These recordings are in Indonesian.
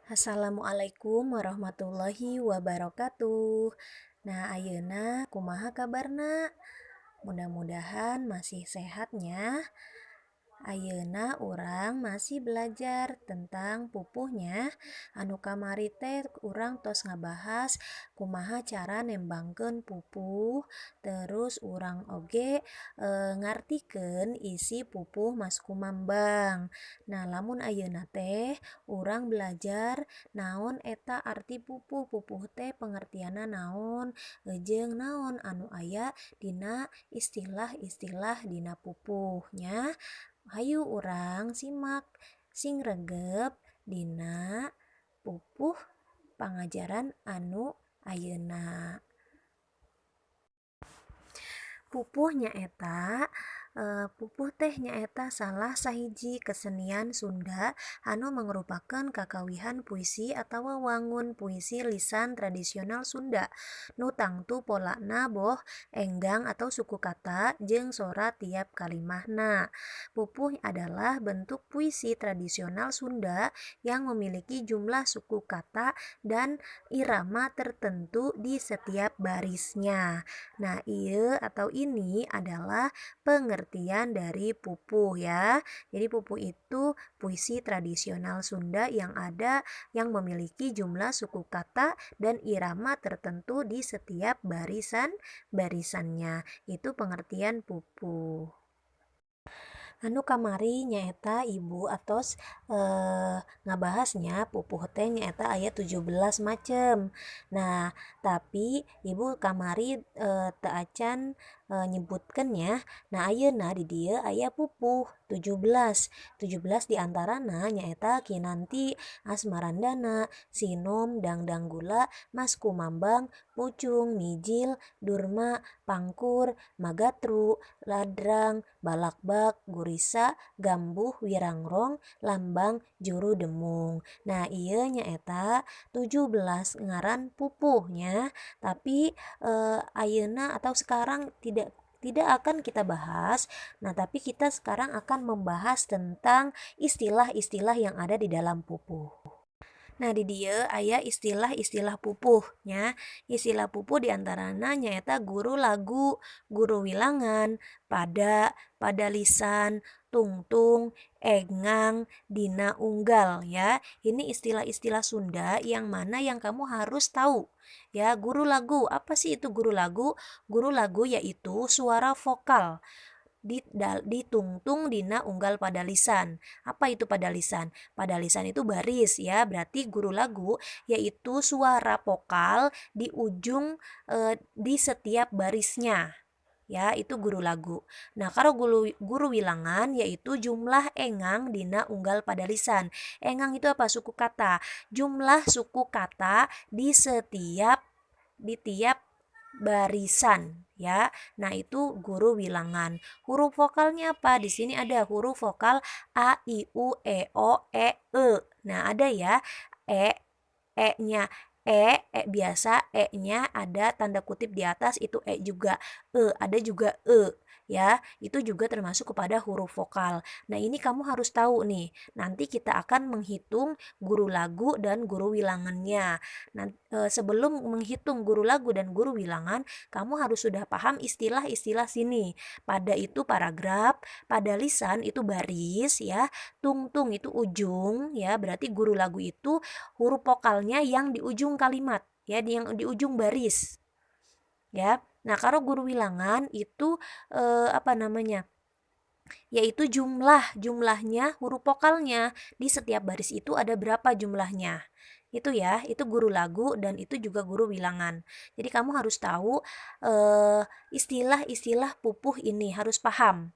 Assalamualaikum warahmatullahi wabarakatuh. Nah, ayeuna kumaha kabarna? Mudah-mudahan masih sehatnya. Ayeuna urang masih belajar tentang pupuhnya. Anu kamari teh urang tos ngabahas kumaha cara nembangkeun pupuh. Terus urang oge ngartikeun isi pupuh Mas Kumambang. Nah, lamun ayeuna teh urang belajar naon eta arti pupuh. Pupuh teh pengertianna naon, jeung naon anu aya dina istilah-istilah dina pupuhnya. Hayu urang simak sing regep dina pupuh pangajaran anu ayeuna. Pupuh nyaeta pupuh teh nyaeta salah sahiji kesenian Sunda anu mangrupakeun kakawihan puisi atawa wangun puisi lisan tradisional Sunda nu tangtu polana boh enggang atau suku kata jeung sora tiap kalimahna. Pupuh adalah bentuk puisi tradisional Sunda yang memiliki jumlah suku kata dan irama tertentu di setiap barisnya. Nah, ieu atau ini adalah pengertian dari pupuh ya. Jadi pupuh itu puisi tradisional Sunda yang memiliki jumlah suku kata dan irama tertentu di setiap barisannya. Itu pengertian pupuh. Anu kamari nyaeta ibu atos ngabahasnya pupuh teh nyaeta aya 17 macem. Nah, tapi ibu kamari teu acan nyebutkeunnya. Nah, ayeuna di dieu aya pupuh 17. 17 diantarana nyaeta Kinanti, Asmarandana, Sinom, Dangdang Gula, Mas Kumambang, Pucung, Mijil, Durma, Pangkur, Magatru, Ladrang, Balakbak, Gurisa, Gambuh, Wirangrong, Lambang, Juru Demung. Nah, ieu nyaeta 17 ngaran pupuhnya, tapi ayeuna atau sekarang tidak akan kita bahas. Nah, tapi kita sekarang akan membahas tentang istilah-istilah yang ada di dalam pupuh. Nah, di dia aya istilah-istilah pupuhnya. Istilah pupuh diantarana nyaeta guru lagu, guru wilangan, pada lisan, tungtung, engang, dina unggal ya. Ini istilah-istilah Sunda yang mana yang kamu harus tahu. Ya, guru lagu. Apa sih itu guru lagu? Guru lagu yaitu suara vokal ditungtung dina unggal pada lisan. Apa itu pada lisan? Pada lisan itu baris ya, berarti guru lagu yaitu suara vokal di ujung di setiap barisnya. Ya, itu guru lagu. Nah, kalau guru wilangan yaitu jumlah engang dina unggal pada lisan. Engang itu apa? Suku kata. Jumlah suku kata di tiap barisan ya. Nah, itu guru wilangan. Huruf vokalnya apa? Di sini ada huruf vokal a, i, u, e, o, e, e. Nah, ada ya. E-nya biasa, E-nya ada tanda kutip di atas itu E juga. Ada juga ya. Itu juga termasuk kepada huruf vokal. Nah, ini kamu harus tahu nih. Nanti kita akan menghitung guru lagu dan guru wilangannya. Nah, sebelum menghitung guru lagu dan guru wilangan, kamu harus sudah paham istilah-istilah sini. Pada itu paragraf, pada lisan itu baris ya, tungtung itu ujung ya, berarti guru lagu itu huruf vokalnya yang di ujung kalimat ya, yang di ujung baris ya. Nah, kalau guru wilangan itu apa namanya? Yaitu jumlahnya huruf vokalnya di setiap baris itu ada berapa jumlahnya. Itu ya, itu guru lagu dan itu juga guru wilangan. Jadi kamu harus tahu istilah-istilah pupuh ini, harus paham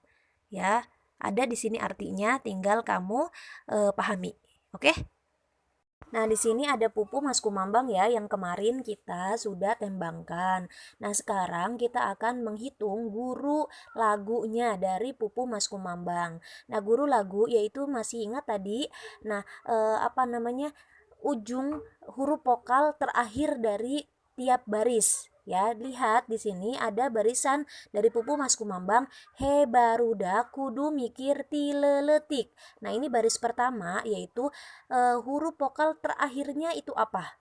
ya. Ada di sini artinya, tinggal kamu pahami. Oke? Nah, di sini ada pupuh Mas Kumambang ya yang kemarin kita sudah tembangkan. Nah, sekarang kita akan menghitung guru lagunya dari pupuh Mas Kumambang. Nah, guru lagu yaitu masih ingat tadi. Nah, apa namanya? Ujung huruf vokal terakhir dari tiap baris Ya, lihat di sini ada barisan dari Pupu Mas Kumambang, he baruda kudu mikir tileletik. Nah, ini baris pertama yaitu huruf vokal terakhirnya itu apa?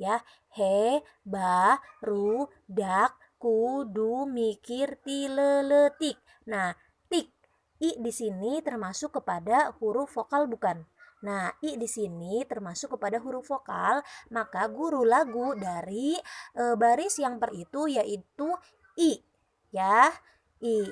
Ya, he barudak kudu mikir tileletik. Nah, tik i di sini termasuk kepada huruf vokal bukan? Nah, i di sini termasuk kepada huruf vokal, maka guru lagu dari baris yang per itu yaitu i, ya, i.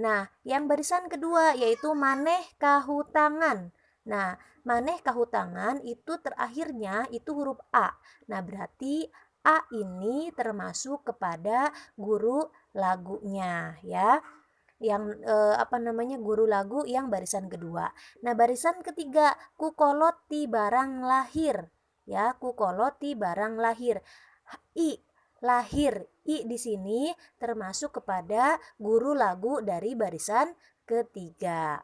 Nah, yang barisan kedua yaitu maneh kahutangan. Nah, maneh kahutangan itu terakhirnya itu huruf a. Nah, berarti a ini termasuk kepada guru lagunya, ya, yang guru lagu yang barisan kedua. Nah, barisan ketiga kukoloti barang lahir, ya, kukoloti barang lahir, i lahir, i di sini termasuk kepada guru lagu dari barisan ketiga.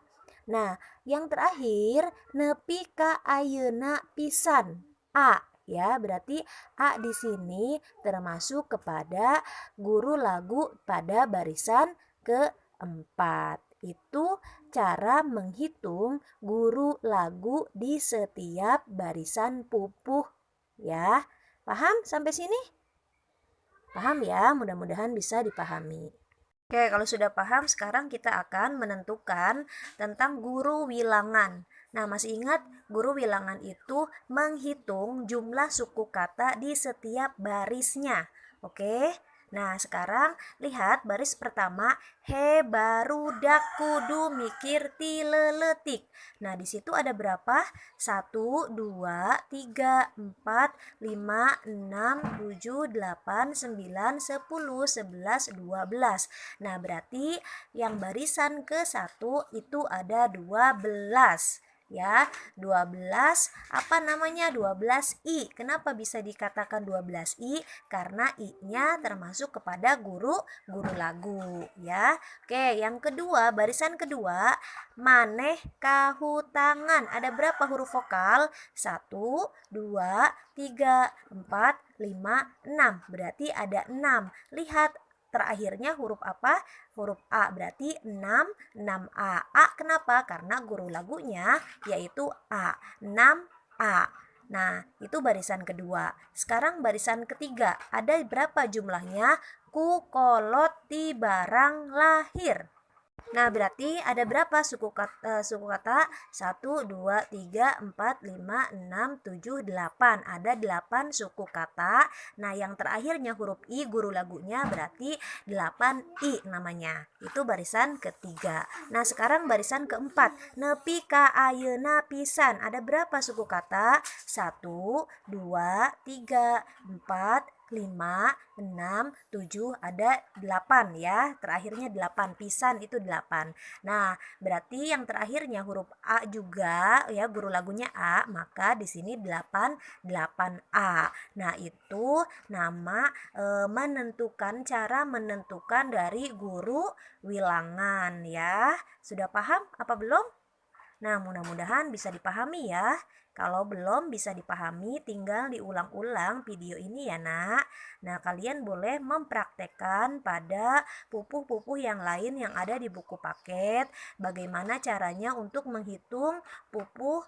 Nah, yang terakhir nepi ka ayeuna pisan, a, ya, berarti a di sini termasuk kepada guru lagu pada barisan keempat. Itu cara menghitung guru lagu di setiap barisan pupuh, ya. Paham sampai sini? Paham ya? Mudah-mudahan bisa dipahami. Oke, kalau sudah paham, sekarang kita akan menentukan tentang guru wilangan. Nah, masih ingat guru wilangan itu menghitung jumlah suku kata di setiap barisnya. Oke? Nah, sekarang lihat baris pertama, he barudak kudu mikir tileletik. Nah, di situ ada berapa? 1, 2, 3, 4, 5, 6, 7, 8, 9, 10, 11, 12. Nah, berarti yang barisan ke-1 itu ada 12. Ya, 12 apa namanya? 12 i. Kenapa bisa dikatakan 12 i? Karena i-nya termasuk kepada guru lagu, ya. Oke, yang kedua, barisan kedua, maneh kahutangan. Ada berapa huruf vokal? 1, 2, 3, 4, 5, 6. Berarti ada 6. Lihat terakhirnya huruf apa? Huruf A, berarti 6, 6A. A kenapa? Karena guru lagunya yaitu A, 6A. Nah, itu barisan kedua. Sekarang barisan ketiga. Ada berapa jumlahnya? Ku kolot di barang lahir. Nah, berarti ada berapa suku kata? 1, 2, 3, 4, 5, 6, 7, 8. Ada 8 suku kata. Nah, yang terakhirnya huruf i, guru lagunya berarti 8 i namanya. Itu barisan ketiga. Nah, sekarang barisan keempat. Nepi ka ayeuna pisan. Ada berapa suku kata? 1, 2, 3, 4, 5, 6, 7, ada 8 ya. Terakhirnya 8, pisan itu 8. Nah, berarti yang terakhirnya huruf A juga ya, guru lagunya A, maka di sini 8, 8A. Nah, itu nama menentukan, cara menentukan dari guru wilangan ya. Sudah paham apa belum? Nah, mudah-mudahan bisa dipahami ya. Kalau belum bisa dipahami, tinggal diulang-ulang video ini ya, Nak. Nah, kalian boleh mempraktekkan pada pupuh-pupuh yang lain yang ada di buku paket. Bagaimana caranya untuk menghitung pupuh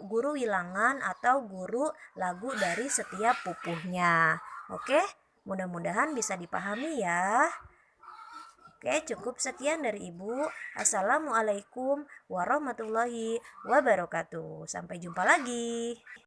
guru wilangan atau guru lagu dari setiap pupuhnya. Oke, mudah-mudahan bisa dipahami ya. Oke, cukup sekian dari Ibu. Assalamualaikum warahmatullahi wabarakatuh. Sampai jumpa lagi.